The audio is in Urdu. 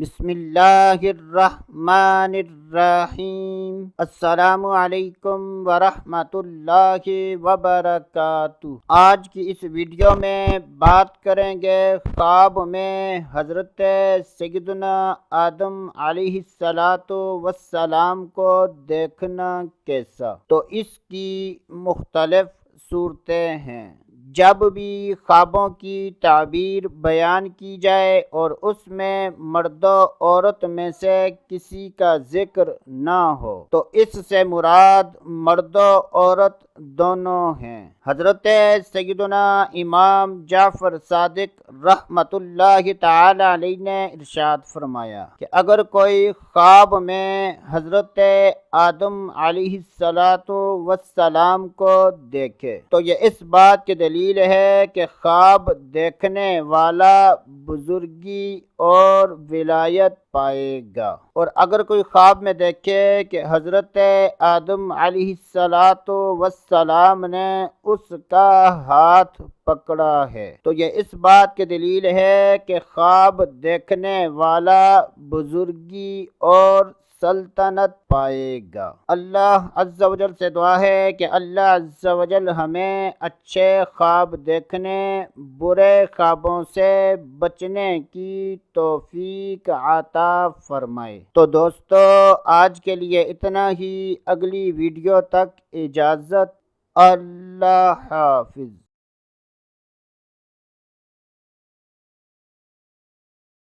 بسم اللہ الرحمن الرحیم۔ السلام علیکم ورحمۃ اللہ وبرکاتہ۔ آج کی اس ویڈیو میں بات کریں گے خواب میں حضرت سیدنا آدم علیہ السلام کو دیکھنا کیسا۔ تو اس کی مختلف صورتیں ہیں۔ جب بھی خوابوں کی تعبیر بیان کی جائے اور اس میں مرد و عورت میں سے کسی کا ذکر نہ ہو تو اس سے مراد مرد و عورت دونوں ہیں۔ حضرت سیدنا امام جعفر صادق رحمۃ اللہ تعالی علیہ نے ارشاد فرمایا کہ اگر کوئی خواب میں حضرت آدم علیہ السلام کو دیکھے تو یہ اس بات کی دلیل ہے کہ خواب دیکھنے والا بزرگی اور ولایت پائے گا، اور اگر کوئی خواب میں دیکھے کہ حضرت آدم علیہ السلام نے اس کا ہاتھ پکڑا ہے تو یہ اس بات کی دلیل ہے کہ خواب دیکھنے والا بزرگی اور سلطنت پائے گا۔ اللہ عز و جل سے دعا ہے کہ اللہ عز و جل ہمیں اچھے خواب دیکھنے، برے خوابوں سے بچنے کی توفیق عطا فرمائے۔ تو دوستو آج کے لیے اتنا ہی، اگلی ویڈیو تک اجازت، اللہ حافظ۔